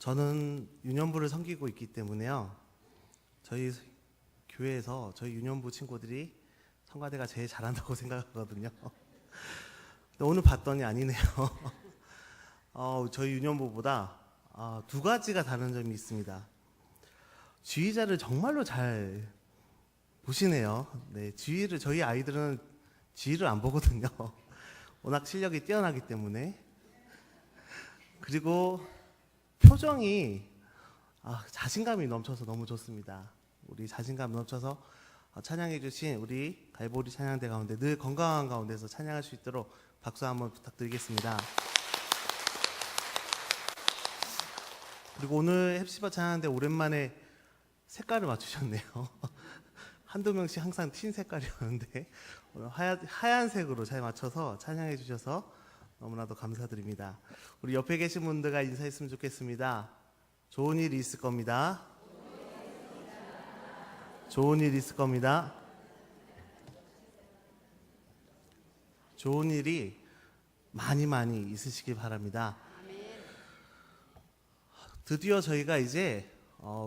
저는 유년부를 섬기고 있기 때문에요. 저희 교회에서 저희 유년부 친구들이 성가대가 제일 잘한다고 생각하거든요. 근데 오늘 봤더니 아니네요. 저희 유년부보다 두 가지가 다른 점이 있습니다. 지휘자를 정말로 잘 보시네요. 네, 저희 아이들은 지휘를 안 보거든요. 워낙 실력이 뛰어나기 때문에. 그리고 표정이 자신감이 넘쳐서 너무 좋습니다. 우리 자신감 넘쳐서 찬양해 주신 우리 갈보리 찬양대 가운데 늘 건강한 가운데서 찬양할 수 있도록 박수 한번 부탁드리겠습니다. 그리고 오늘 헵시바 찬양대 오랜만에 색깔을 맞추셨네요. 한두 명씩 항상 흰 색깔이었는데 오늘 하얀색으로 잘 맞춰서 찬양해 주셔서 너무나도 감사드립니다. 우리 옆에 계신 분들과 인사했으면 좋겠습니다. 좋은 일이 있을 겁니다. 좋은 일이 있을 겁니다. 좋은 일이 많이 있으시길 바랍니다. 드디어 저희가 이제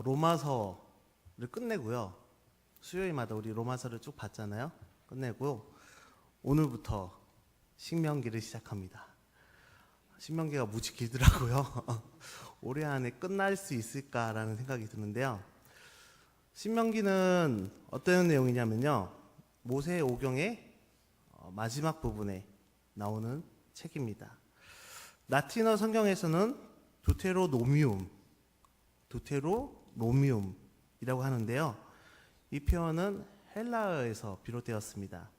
로마서를 끝내고요. 수요일마다 우리 로마서를 쭉 봤잖아요. 끝내고 오늘부터 신명기를 시작합니다. 신명기가 무지 길더라고요. 올해 안에 끝날 수 있을까라는 생각이 드는데요. 신명기는 어떤 내용이냐면요. 모세의 오경의 마지막 부분에 나오는 책입니다. 라틴어 성경에서는 두테로노미움이라고 하는데요. 이 표현은 헬라어에서 비롯되었습니다.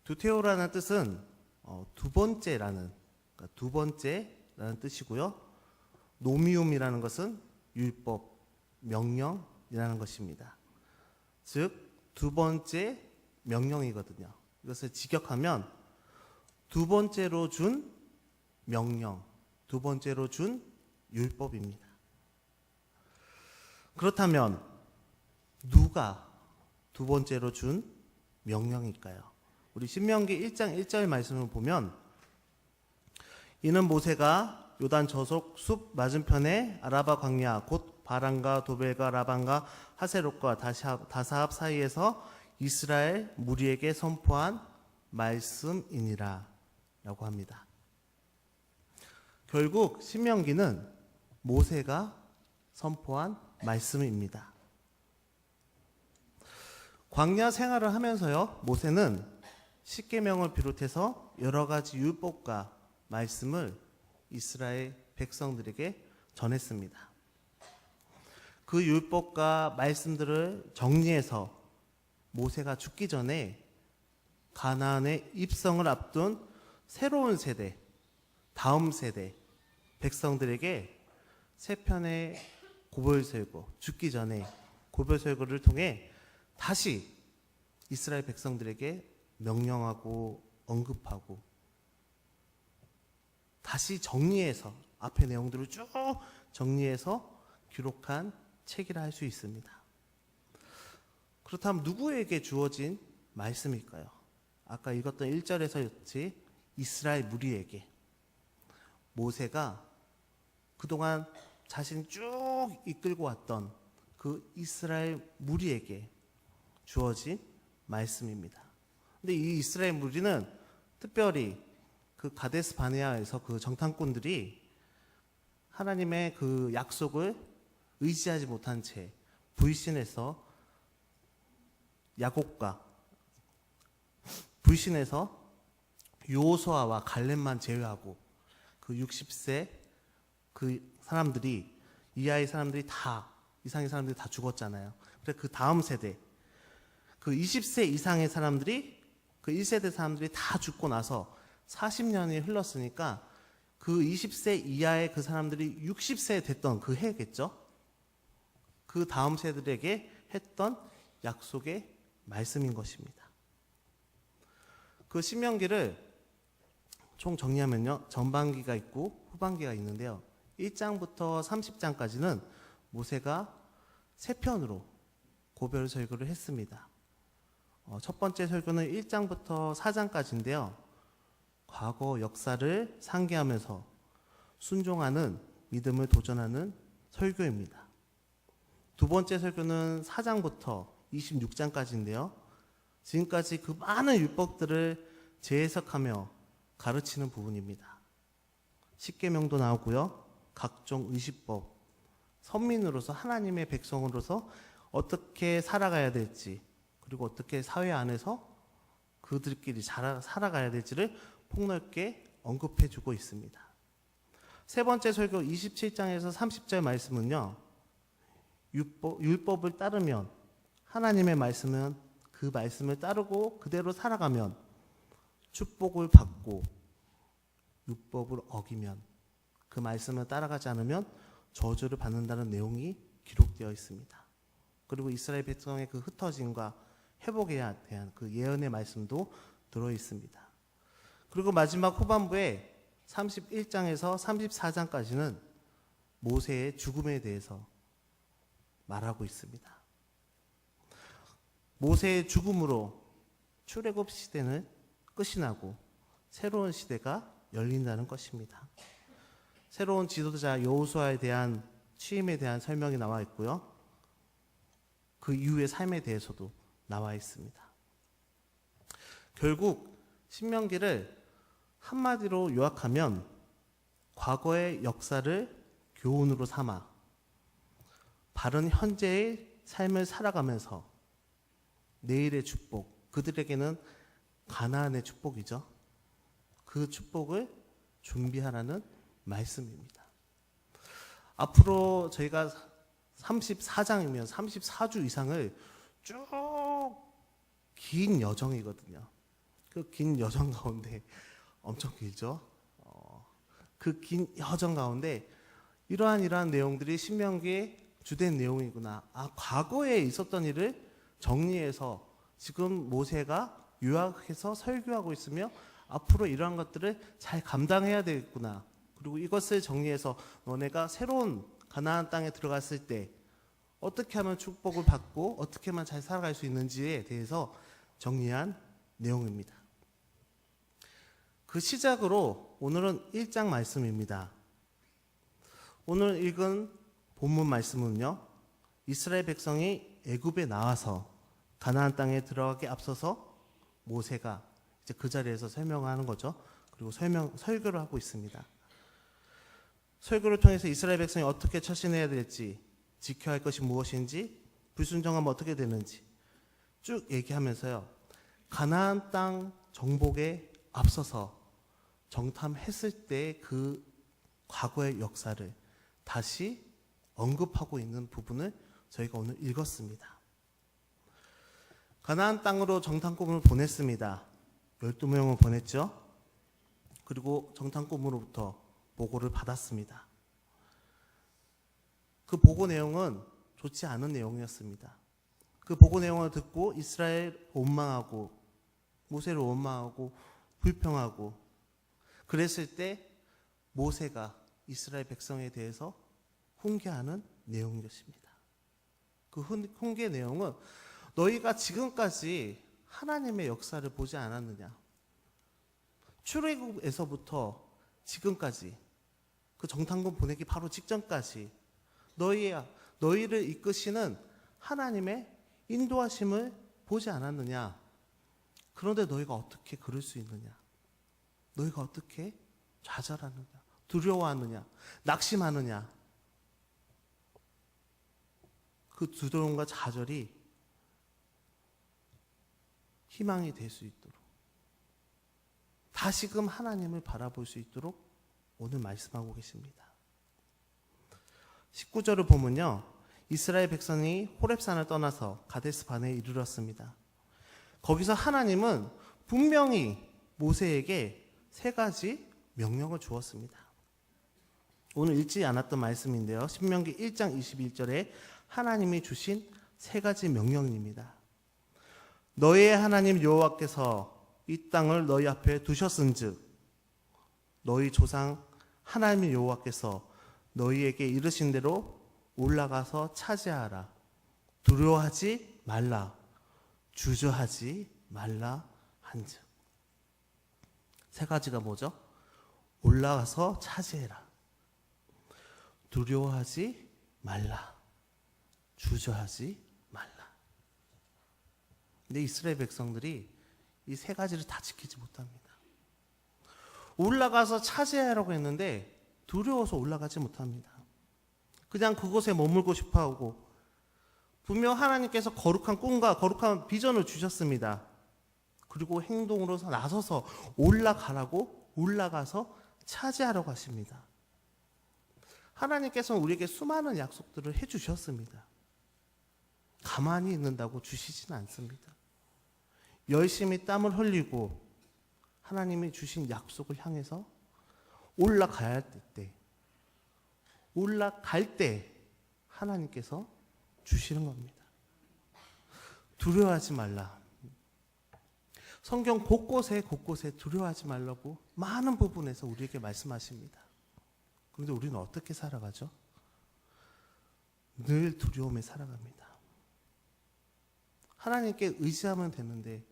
두테오라는 뜻은 두 번째라는 뜻이고요. 노미움이라는 것은 율법, 명령이라는 것입니다. 즉 두 번째 명령이거든요. 이것을 직역하면 두 번째로 준 명령, 두 번째로 준 율법입니다. 그렇다면 누가 두 번째로 준 명령일까요? 우리 신명기 1장 1절 말씀을 보면 이는 모세가 요단 저속 숲 맞은편에 아라바 광야 곧 바란과 도벨과 라반과 하세롯과 다사합 사이에서 이스라엘 무리에게 선포한 말씀이니라 라고 합니다. 결국 신명기는 모세가 선포한 말씀입니다. 광야 생활을 하면서요, 모세는 십계명을 비롯해서 여러 가지 율법과 말씀을 이스라엘 백성들에게 전했습니다. 그 율법과 말씀들을 정리해서 모세가 죽기 전에 가나안의 입성을 앞둔 새로운 세대, 다음 세대 백성들에게 세 편의 고별설교, 죽기 전에 고별설교를 통해 다시 이스라엘 백성들에게 명령하고 언급하고 다시 정리해서 앞의 내용들을 쭉 정리해서 기록한 책이라 할 수 있습니다. 그렇다면 누구에게 주어진 말씀일까요? 아까 읽었던 1절에서였지 이스라엘 무리에게. 모세가 그동안 자신이 쭉 이끌고 왔던 그 이스라엘 무리에게 주어진 말씀입니다. 근데 이 이스라엘 무리는 특별히 그 가데스 바네아에서 그 정탐꾼들이 하나님의 그 약속을 의지하지 못한 채 불신해서 여호수아와 갈렙만 제외하고 그 60세 그 사람들이 이하의 사람들이 이상의 사람들이 다 죽었잖아요. 그래서 그 다음 세대 그 20세 이상의 사람들이 그 1세대 사람들이 다 죽고 나서 40년이 흘렀으니까 그 20세 이하의 그 사람들이 60세 됐던 그 해겠죠. 그 다음 세대들에게 했던 약속의 말씀인 것입니다. 그 신명기를 총 정리하면요. 전반기가 있고 후반기가 있는데요. 1장부터 30장까지는 모세가 세 편으로 고별 설교를 했습니다. 첫 번째 설교는 1장부터 4장까지인데요. 과거 역사를 상기하면서 순종하는 믿음을 도전하는 설교입니다. 두 번째 설교는 4장부터 26장까지인데요. 지금까지 그 많은 율법들을 재해석하며 가르치는 부분입니다. 십계명도 나오고요. 각종 의식법, 선민으로서 하나님의 백성으로서 어떻게 살아가야 될지, 그리고 어떻게 사회 안에서 그들끼리 살아가야 될지를 폭넓게 언급해주고 있습니다. 세 번째 설교 27장에서 30절 말씀은요, 율법을 따르면, 하나님의 말씀은 그 말씀을 따르고 그대로 살아가면 축복을 받고, 율법을 어기면, 그 말씀을 따라가지 않으면 저주를 받는다는 내용이 기록되어 있습니다. 그리고 이스라엘 백성의 그 흩어짐과 회복에 대한 그 예언의 말씀도 들어 있습니다. 그리고 마지막 후반부에 31장에서 34장까지는 모세의 죽음에 대해서 말하고 있습니다. 모세의 죽음으로 출애굽 시대는 끝이 나고 새로운 시대가 열린다는 것입니다. 새로운 지도자 여호수아에 대한 취임에 대한 설명이 나와 있고요. 그 이후의 삶에 대해서도 나와 있습니다. 결국 신명기를 한마디로 요약하면 과거의 역사를 교훈으로 삼아 바른 현재의 삶을 살아가면서 내일의 축복, 그들에게는 가나안의 축복이죠. 그 축복을 준비하라는 말씀입니다. 앞으로 저희가 34장이면 34주 이상을 쭉 긴 여정이거든요. 그 긴 여정 가운데 엄청 길죠. 그 긴 여정 가운데 이러한 내용들이 신명기의 주된 내용이구나. 과거에 있었던 일을 정리해서 지금 모세가 요약해서 설교하고 있으며 앞으로 이러한 것들을 잘 감당해야 되겠구나. 그리고 이것을 정리해서 너네가 새로운 가나안 땅에 들어갔을 때 어떻게 하면 축복을 받고 어떻게 하면 잘 살아갈 수 있는지에 대해서 정리한 내용입니다. 그 시작으로 오늘은 1장 말씀입니다. 오늘 읽은 본문 말씀은요, 이스라엘 백성이 애굽에 나와서 가나안 땅에 들어가기 앞서서 모세가 이제 그 자리에서 설명하는 거죠. 그리고 설교를 하고 있습니다. 설교를 통해서 이스라엘 백성이 어떻게 처신해야 될지, 지켜야 할 것이 무엇인지, 불순종하면 어떻게 되는지 쭉 얘기하면서요, 가나안 땅 정복에 앞서서 정탐했을 때 그 과거의 역사를 다시 언급하고 있는 부분을 저희가 오늘 읽었습니다. 가나안 땅으로 정탐꾼을 보냈습니다. 12명을 보냈죠. 그리고 정탐꾼으로부터 보고를 받았습니다. 그 보고 내용은 좋지 않은 내용이었습니다. 그 보고 내용을 듣고 이스라엘 원망하고 모세를 원망하고 불평하고 그랬을 때 모세가 이스라엘 백성에 대해서 훈계하는 내용이었습니다. 그 훈계 내용은 너희가 지금까지 하나님의 역사를 보지 않았느냐? 출애굽에서부터 지금까지 그 정탐꾼 보내기 바로 직전까지 너희를 이끄시는 하나님의 인도하심을 보지 않았느냐? 그런데 너희가 어떻게 그럴 수 있느냐? 너희가 어떻게 좌절하느냐? 두려워하느냐? 낙심하느냐? 그 두려움과 좌절이 희망이 될 수 있도록 다시금 하나님을 바라볼 수 있도록 오늘 말씀하고 계십니다. 19절을 보면요, 이스라엘 백성이 호렙산을 떠나서 가데스 바네에 이르렀습니다. 거기서 하나님은 분명히 모세에게 3가지 명령을 주었습니다. 오늘 읽지 않았던 말씀인데요, 신명기 1장 21절에 하나님이 주신 3가지 명령입니다. 너희의 하나님 여호와께서 이 땅을 너희 앞에 두셨은즉 너희 조상 하나님 여호와께서 너희에게 이르신 대로 올라가서 차지하라. 두려워하지 말라. 주저하지 말라 한즉. 3가지가 뭐죠? 올라가서 차지해라. 두려워하지 말라. 주저하지 말라. 근데 이스라엘 백성들이 이 세 가지를 다 지키지 못합니다. 올라가서 차지하려고 했는데 두려워서 올라가지 못합니다. 그냥 그곳에 머물고 싶어하고, 분명 하나님께서 거룩한 꿈과 거룩한 비전을 주셨습니다. 그리고 행동으로 나서서 올라가라고 올라가서 차지하려고 하십니다. 하나님께서는 우리에게 수많은 약속들을 해주셨습니다. 가만히 있는다고 주시지는 않습니다. 열심히 땀을 흘리고 하나님이 주신 약속을 향해서 올라갈 때 하나님께서 주시는 겁니다. 두려워하지 말라. 성경 곳곳에 두려워하지 말라고 많은 부분에서 우리에게 말씀하십니다. 그런데 우리는 어떻게 살아가죠? 늘 두려움에 살아갑니다. 하나님께 의지하면 되는데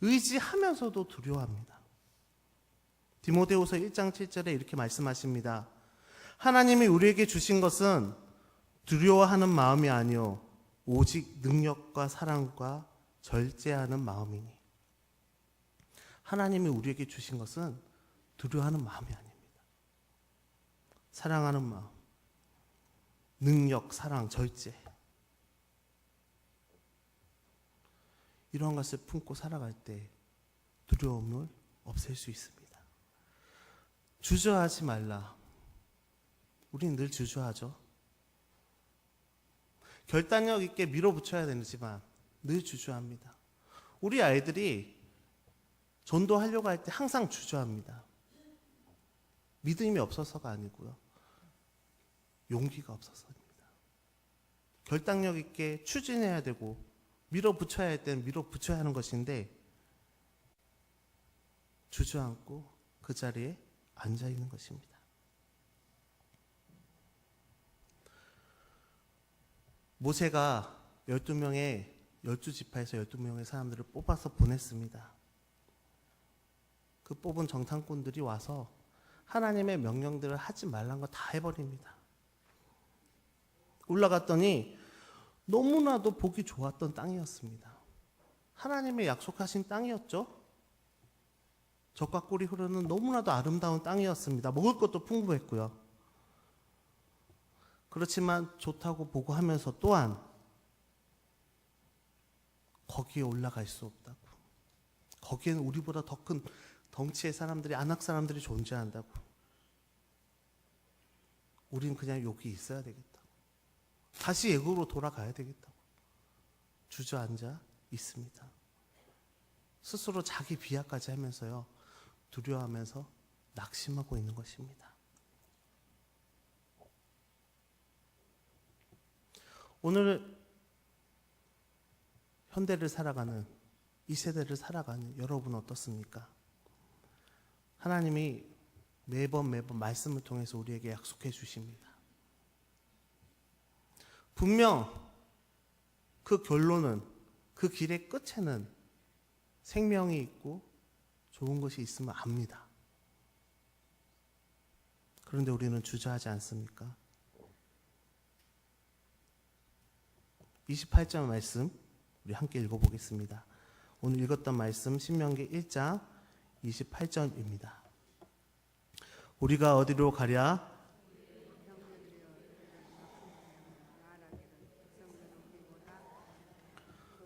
의지하면서도 두려워합니다. 디모데후서 1장 7절에 이렇게 말씀하십니다. 하나님이 우리에게 주신 것은 두려워하는 마음이 아니요 오직 능력과 사랑과 절제하는 마음이니. 하나님이 우리에게 주신 것은 두려워하는 마음이 아닙니다. 사랑하는 마음, 능력, 사랑, 절제, 이러한 것을 품고 살아갈 때 두려움을 없앨 수 있습니다. 주저하지 말라. 우리는 늘 주저하죠. 결단력 있게 밀어붙여야 되지만 늘 주저합니다. 우리 아이들이 전도하려고 할 때 항상 주저합니다. 믿음이 없어서가 아니고요, 용기가 없어서입니다. 결단력 있게 추진해야 되고 밀어붙여야 할 때는 밀어붙여야 하는 것인데 주저앉고 그 자리에 앉아 있는 것입니다. 모세가 12지파에서 12명의 사람들을 뽑아서 보냈습니다. 그 뽑은 정탐꾼들이 와서 하나님의 명령들을 하지 말란 거 다 해버립니다. 올라갔더니 너무나도 보기 좋았던 땅이었습니다. 하나님의 약속하신 땅이었죠. 젖과 꿀이 흐르는 너무나도 아름다운 땅이었습니다. 먹을 것도 풍부했고요. 그렇지만 좋다고 보고 하면서 또한 거기에 올라갈 수 없다고, 거기에는 우리보다 더 큰 덩치의 사람들이, 아낙 사람들이 존재한다고, 우린 그냥 여기 있어야 되겠다고, 다시 애굽으로 돌아가야 되겠다고 주저앉아 있습니다. 스스로 자기 비하까지 하면서요, 두려워하면서 낙심하고 있는 것입니다. 오늘 현대를 살아가는, 이 세대를 살아가는 여러분 어떻습니까? 하나님이 매번 말씀을 통해서 우리에게 약속해 주십니다. 분명 그 결론은, 그 길의 끝에는 생명이 있고 좋은 것이 있음을 압니다. 그런데 우리는 주저하지 않습니까? 28절 말씀 우리 함께 읽어보겠습니다. 오늘 읽었던 말씀 신명기 1장 28절입니다. 우리가 어디로 가랴?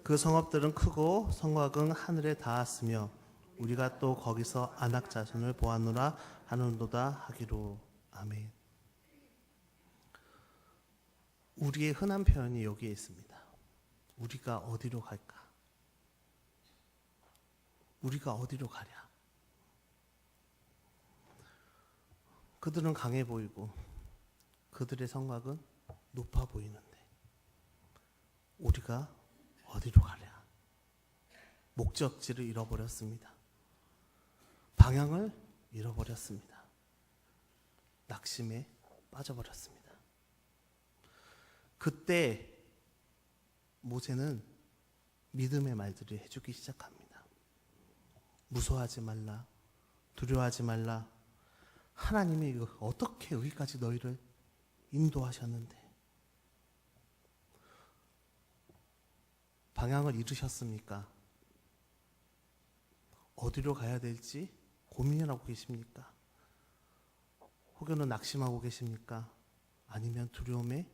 그 성읍들은 크고 성곽은 하늘에 닿았으며 우리가 또 거기서 아낙 자손을 보았노라 하는도다 하기로. 아멘. 우리의 흔한 표현이 여기에 있습니다. 우리가 어디로 갈까? 우리가 어디로 가랴? 그들은 강해 보이고 그들의 성곽은 높아 보이는데 우리가 어디로 가랴? 목적지를 잃어버렸습니다. 방향을 잃어버렸습니다. 낙심에 빠져버렸습니다. 그때 모세는 믿음의 말들을 해주기 시작합니다. 무서워하지 말라, 두려워하지 말라. 하나님이 어떻게 여기까지 너희를 인도하셨는데 방향을 잃으셨습니까? 어디로 가야 될지 고민을 하고 계십니까? 혹여는 낙심하고 계십니까? 아니면 두려움에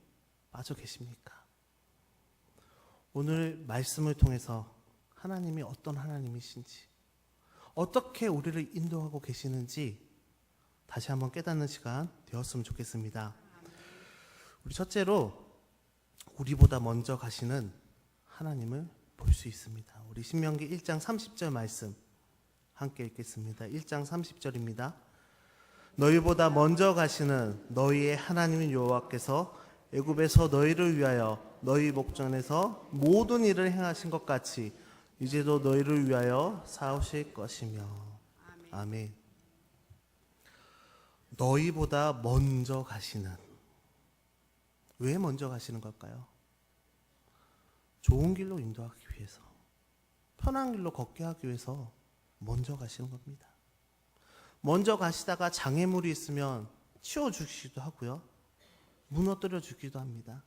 빠져 계십니까? 오늘 말씀을 통해서 하나님이 어떤 하나님이신지, 어떻게 우리를 인도하고 계시는지 다시 한번 깨닫는 시간 되었으면 좋겠습니다. 우리 첫째로 우리보다 먼저 가시는 하나님을 볼 수 있습니다. 우리 신명기 1장 30절 말씀 함께 읽겠습니다. 1장 30절입니다. 너희보다 먼저 가시는 너희의 하나님인 여호와께서 애굽에서 너희를 위하여 너희 목전에서 모든 일을 행하신 것 같이 이제도 너희를 위하여 싸우실 것이며. 아멘. 너희보다 먼저 가시는. 왜 먼저 가시는 걸까요? 좋은 길로 인도하기 위해서, 편한 길로 걷게 하기 위해서 먼저 가시는 겁니다. 먼저 가시다가 장애물이 있으면 치워주시기도 하고요, 무너뜨려 주기도 합니다.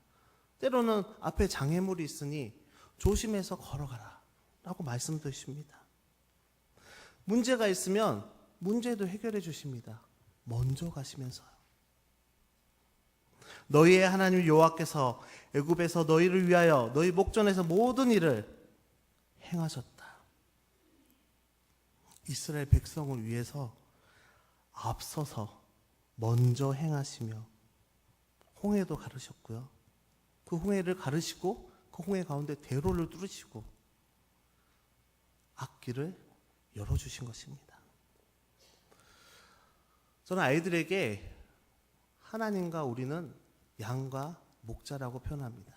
때로는 앞에 장애물이 있으니 조심해서 걸어가라 라고 말씀도 주십니다. 문제가 있으면 문제도 해결해 주십니다. 먼저 가시면서요. 너희의 하나님 여호와께서 애굽에서 너희를 위하여 너희 목전에서 모든 일을 행하셨다. 이스라엘 백성을 위해서 앞서서 먼저 행하시며 홍해도 가르셨고요, 그 홍해를 가르시고 그 홍해 가운데 대로를 뚫으시고 앞길을 열어주신 것입니다. 저는 아이들에게 하나님과 우리는 양과 목자라고 표현합니다.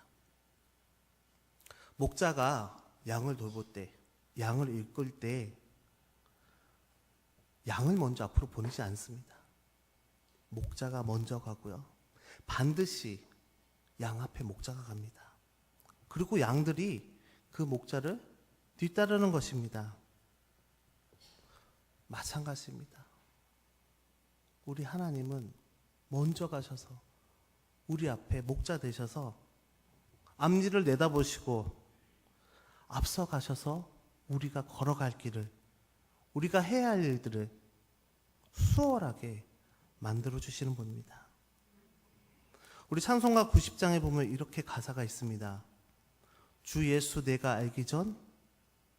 목자가 양을 돌볼 때, 양을 이끌 때 양을 먼저 앞으로 보내지 않습니다. 목자가 먼저 가고요, 반드시 양 앞에 목자가 갑니다. 그리고 양들이 그 목자를 뒤따르는 것입니다. 마찬가지입니다. 우리 하나님은 먼저 가셔서 우리 앞에 목자 되셔서 앞일을 내다보시고 앞서 가셔서 우리가 걸어갈 길을, 우리가 해야 할 일들을 수월하게 만들어 주시는 분입니다. 우리 찬송가 90장에 보면 이렇게 가사가 있습니다. 주 예수 내가 알기 전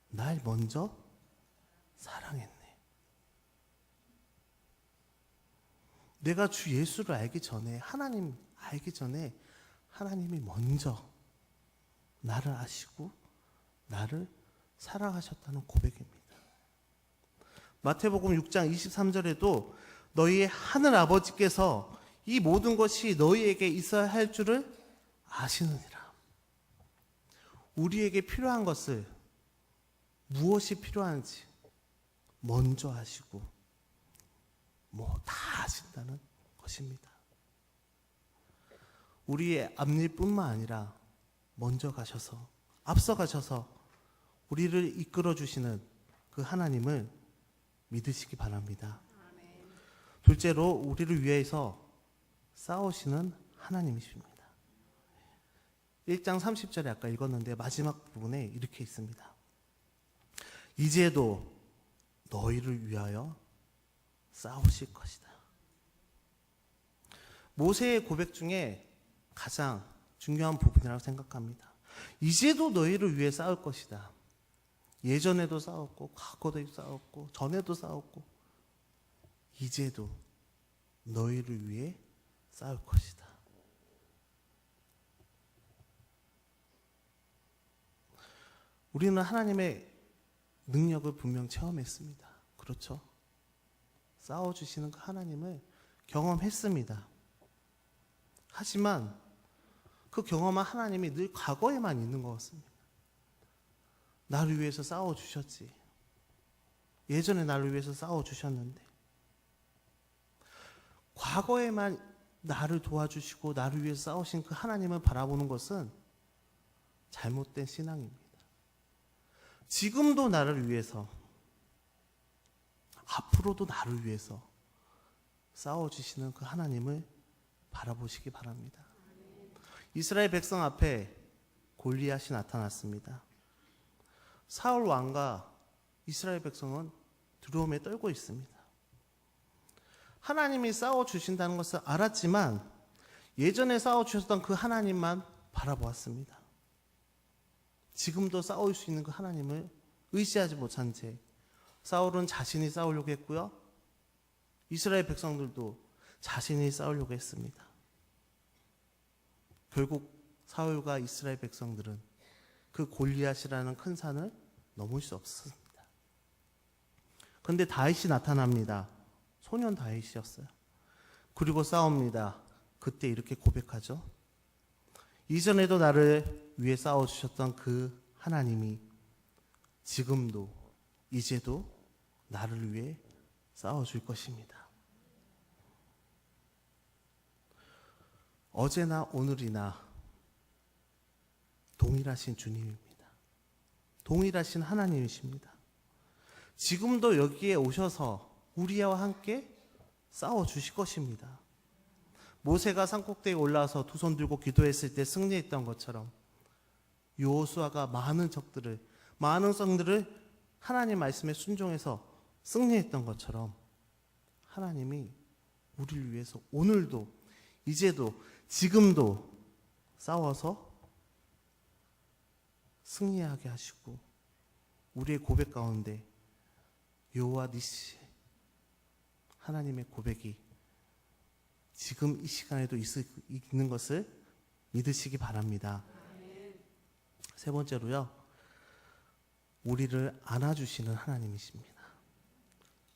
날 먼저 사랑했네. 내가 주 예수를 알기 전에, 하나님 알기 전에 하나님이 먼저 나를 아시고 나를 사랑하셨다는 고백입니다. 마태복음 6장 23절에도 너희의 하늘 아버지께서 이 모든 것이 너희에게 있어야 할 줄을 아시느니라. 우리에게 필요한 것을, 무엇이 필요한지 먼저 아시고 다 아신다는 것입니다. 우리의 앞일뿐만 아니라 먼저 가셔서, 앞서 가셔서 우리를 이끌어 주시는 그 하나님을 믿으시기 바랍니다. 둘째로 우리를 위해서 싸우시는 하나님이십니다. 1장 30절에 아까 읽었는데 마지막 부분에 이렇게 있습니다. 이제도 너희를 위하여 싸우실 것이다. 모세의 고백 중에 가장 중요한 부분이라고 생각합니다. 이제도 너희를 위해 싸울 것이다. 예전에도 싸웠고, 과거도 싸웠고, 전에도 싸웠고, 이제도 너희를 위해 싸울 것이다. 우리는 하나님의 능력을 분명 체험했습니다. 그렇죠? 싸워주시는 그 하나님을 경험했습니다. 하지만 그 경험한 하나님이 늘 과거에만 있는 것 같습니다. 나를 위해서 싸워주셨지. 예전에 나를 위해서 싸워주셨는데, 과거에만 나를 도와주시고 나를 위해서 싸우신 그 하나님을 바라보는 것은 잘못된 신앙입니다. 지금도 나를 위해서, 앞으로도 나를 위해서 싸워주시는 그 하나님을 바라보시기 바랍니다. 이스라엘 백성 앞에 골리앗이 나타났습니다. 사울 왕과 이스라엘 백성은 두려움에 떨고 있습니다. 하나님이 싸워주신다는 것을 알았지만 예전에 싸워주셨던 그 하나님만 바라보았습니다. 지금도 싸울 수 있는 그 하나님을 의지하지 못한 채 사울은 자신이 싸우려고 했고요. 이스라엘 백성들도 자신이 싸우려고 했습니다. 결국 사울과 이스라엘 백성들은 그 골리앗이라는 큰 산을 넘을 수 없었습니다. 그런데 다윗이 나타납니다. 소년 다윗이었어요. 그리고 싸웁니다. 그때 이렇게 고백하죠. 이전에도 나를 위해 싸워주셨던 그 하나님이 지금도 이제도 나를 위해 싸워줄 것입니다. 어제나 오늘이나 동일하신 주님입니다. 동일하신 하나님이십니다. 지금도 여기에 오셔서 우리와 함께 싸워주실 것입니다. 모세가 산꼭대기에 올라와서 두 손 들고 기도했을 때 승리했던 것처럼 여호수아가 많은 성들을 하나님 말씀에 순종해서 승리했던 것처럼 하나님이 우리를 위해서 오늘도 이제도 지금도 싸워서 승리하게 하시고 우리의 고백 가운데 여호와 니시 하나님의 고백이 지금 이 시간에도 있는 것을 믿으시기 바랍니다. 세 번째로요, 우리를 안아주시는 하나님이십니다.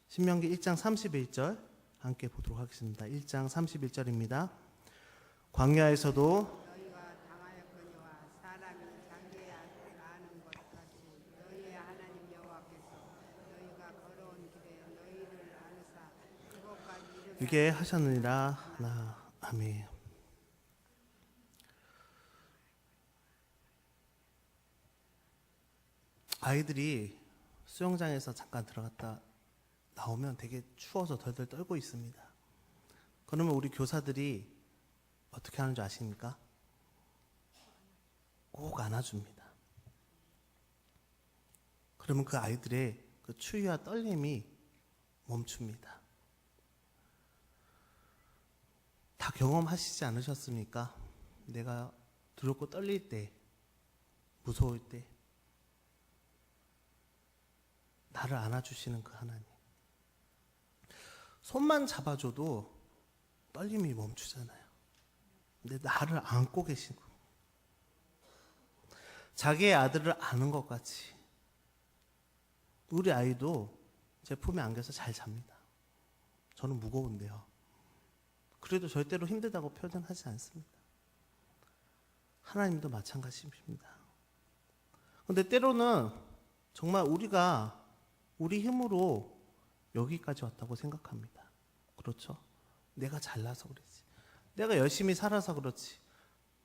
신명기 1장 31절 함께 보도록 하겠습니다. 1장 31절입니다. 광야에서도 너희가 당하였거니와 사람이 자기의 아는 것 같이 너희의 하나님 여호와께서 너희가 걸어온 길에 너희를 안으사 그곳까지 이르게 이게 하셨느니라. 아멘. 아이들이 수영장에서 잠깐 들어갔다 나오면 되게 추워서 덜덜 떨고 있습니다. 그러면 우리 교사들이 어떻게 하는 줄 아십니까? 꼭 안아줍니다. 그러면 그 아이들의 그 추위와 떨림이 멈춥니다. 다 경험하시지 않으셨습니까? 내가 두렵고 떨릴 때, 무서울 때 나를 안아주시는 그 하나님. 손만 잡아줘도 떨림이 멈추잖아요. 근데 나를 안고 계시고 자기의 아들을 아는 것 같이 우리 아이도 제 품에 안겨서 잘 잡니다. 저는 무거운데요. 그래도 절대로 힘들다고 표현하지 않습니다. 하나님도 마찬가지입니다. 그런데 때로는 정말 우리가 우리 힘으로 여기까지 왔다고 생각합니다. 그렇죠? 내가 잘나서 그렇지. 내가 열심히 살아서 그렇지.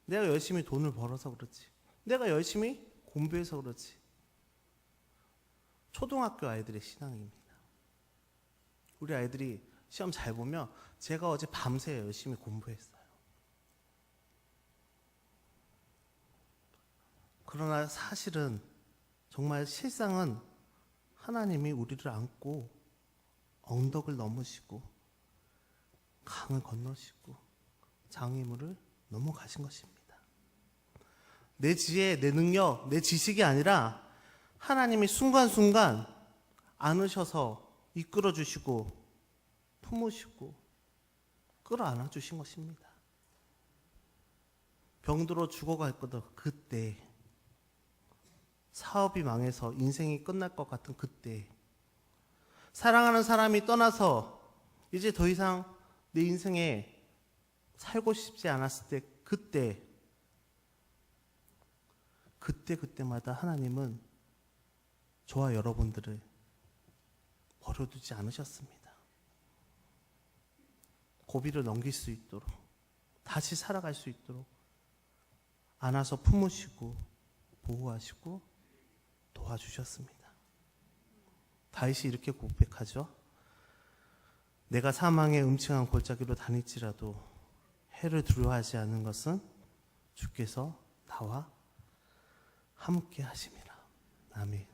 내가 열심히 돈을 벌어서 그렇지. 내가 열심히 공부해서 그렇지. 초등학교 아이들의 신앙입니다. 우리 아이들이 시험 잘 보면 제가 어제 밤새 열심히 공부했어요. 그러나 사실은 정말 실상은 하나님이 우리를 안고 언덕을 넘으시고 강을 건너시고 장애물을 넘어가신 것입니다. 내 지혜, 내 능력, 내 지식이 아니라 하나님이 순간순간 안으셔서 이끌어 주시고 품으시고 끌어안아 주신 것입니다. 병들어 죽어갈 거다 그때, 사업이 망해서 인생이 끝날 것 같은 그때, 사랑하는 사람이 떠나서 이제 더 이상 내 인생에 살고 싶지 않았을 때 그때마다 하나님은 저와 여러분들을 버려두지 않으셨습니다. 고비를 넘길 수 있도록, 다시 살아갈 수 있도록 안아서 품으시고 보호하시고 도와주셨습니다. 다윗이 이렇게 고백하죠. 내가 사망의 음침한 골짜기로 다닐지라도 해를 두려워하지 않는 것은 주께서 나와 함께 하심이라. 아멘.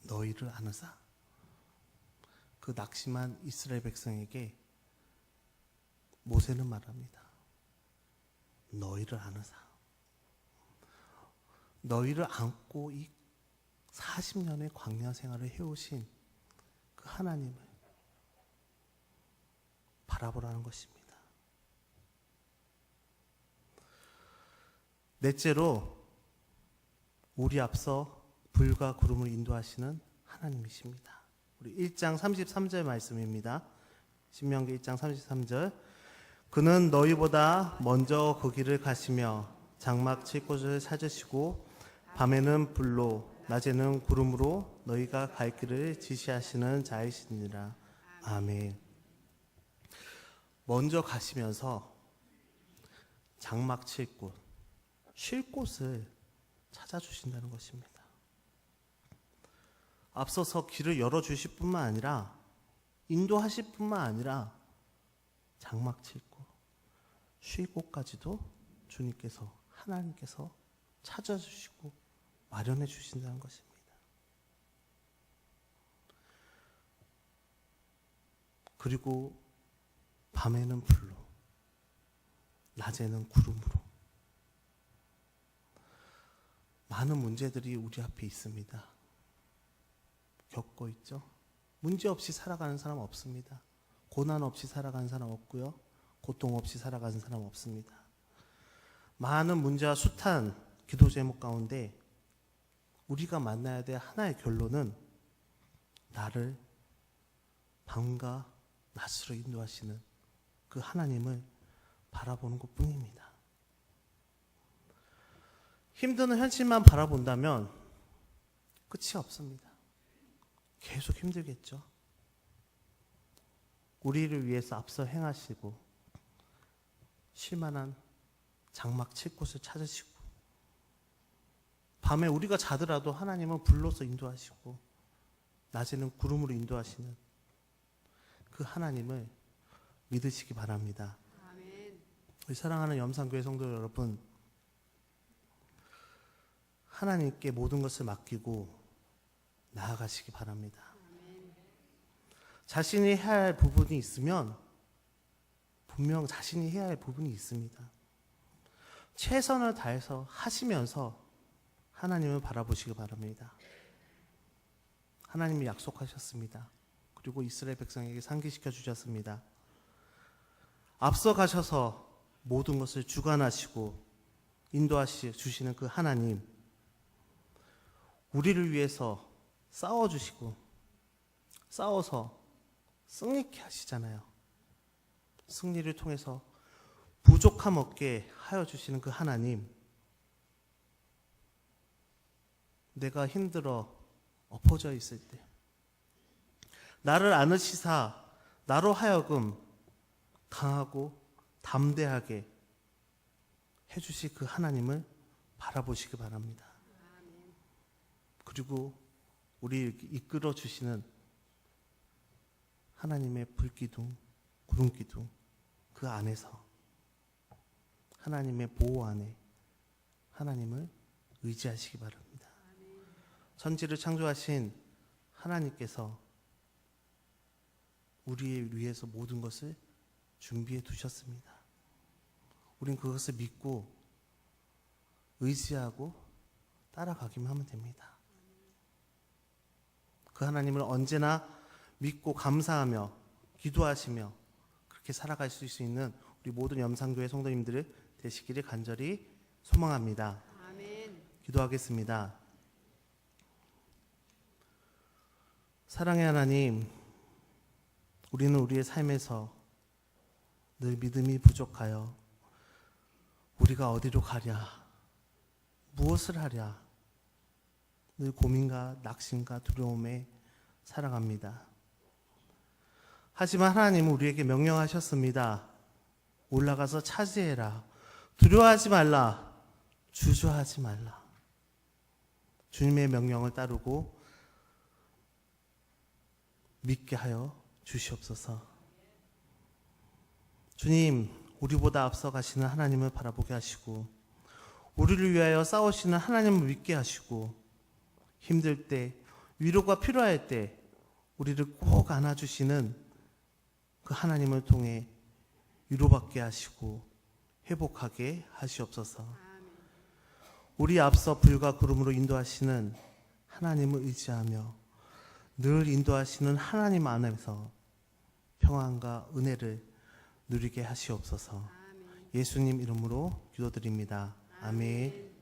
너희를 아느사. 그 낙심한 이스라엘 백성에게 모세는 말합니다. 너희를 아느사. 너희를 안고 이 40년의 광야 생활을 해오신 그 하나님을 바라보라는 것입니다. 넷째로 우리 앞서 불과 구름을 인도하시는 하나님이십니다. 우리 1장 33절 말씀입니다. 신명기 1장 33절. 그는 너희보다 먼저 그 길을 가시며 장막 칠 곳을 찾으시고 밤에는 불로 낮에는 구름으로 너희가 갈 길을 지시하시는 자이시니라. 아멘. 먼저 가시면서 장막 칠 곳, 쉴 곳을 찾아주신다는 것입니다. 앞서서 길을 열어주실 뿐만 아니라 인도하실 뿐만 아니라 장막 칠 곳, 쉴 곳까지도 주님께서 하나님께서 찾아주시고 마련해 주신다는 것입니다. 그리고 밤에는 불로, 낮에는 구름으로 많은 문제들이 우리 앞에 있습니다. 겪고 있죠. 문제 없이 살아가는 사람 없습니다. 고난 없이 살아가는 사람 없고요. 고통 없이 살아가는 사람 없습니다. 많은 문제와 숱한 기도 제목 가운데 우리가 만나야 될 하나의 결론은 나를 밤과 낮으로 인도하시는 그 하나님을 바라보는 것뿐입니다. 힘드는 현실만 바라본다면 끝이 없습니다. 계속 힘들겠죠. 우리를 위해서 앞서 행하시고 쉴만한 장막 칠 곳을 찾으시고 밤에 우리가 자더라도 하나님은 불로서 인도하시고 낮에는 구름으로 인도하시는 그 하나님을 믿으시기 바랍니다. 아멘. 우리 사랑하는 염산교회 성도 여러분, 하나님께 모든 것을 맡기고 나아가시기 바랍니다. 자신이 해야 할 부분이 있으면 분명 자신이 해야 할 부분이 있습니다. 최선을 다해서 하시면서 하나님을 바라보시기 바랍니다. 하나님이 약속하셨습니다. 그리고 이스라엘 백성에게 상기시켜 주셨습니다. 앞서 가셔서 모든 것을 주관하시고 인도하시 주시는 그 하나님, 우리를 위해서 싸워주시고 싸워서 승리케 하시잖아요. 승리를 통해서 부족함 없게 하여 주시는 그 하나님, 내가 힘들어 엎어져 있을 때 나를 안으시사 나로 하여금 강하고 담대하게 해주실 그 하나님을 바라보시기 바랍니다. 그리고 우리 이끌어 주시는 하나님의 불기둥, 구름기둥 그 안에서 하나님의 보호 안에 하나님을 의지하시기 바랍니다. 천지를 창조하신 하나님께서 우리를 위해서 모든 것을 준비해 두셨습니다. 우린 그것을 믿고 의지하고 따라가기만 하면 됩니다. 그 하나님을 언제나 믿고 감사하며 기도하시며 그렇게 살아갈 수 있는 우리 모든 염산교회 성도님들 되시기를 간절히 소망합니다. 아멘. 기도하겠습니다. 사랑의 하나님, 우리는 우리의 삶에서 늘 믿음이 부족하여 우리가 어디로 가랴, 무엇을 하랴 늘 고민과 낙심과 두려움에 살아갑니다. 하지만 하나님은 우리에게 명령하셨습니다. 올라가서 차지해라. 두려워하지 말라. 주저하지 말라. 주님의 명령을 따르고 믿게 하여 주시옵소서. 주님, 우리보다 앞서 가시는 하나님을 바라보게 하시고 우리를 위하여 싸우시는 하나님을 믿게 하시고 힘들 때, 위로가 필요할 때 우리를 꼭 안아주시는 그 하나님을 통해 위로받게 하시고 회복하게 하시옵소서. 우리 앞서 불과 구름으로 인도하시는 하나님을 의지하며 늘 인도하시는 하나님 안에서 평안과 은혜를 누리게 하시옵소서. 예수님 이름으로 기도드립니다. 아멘.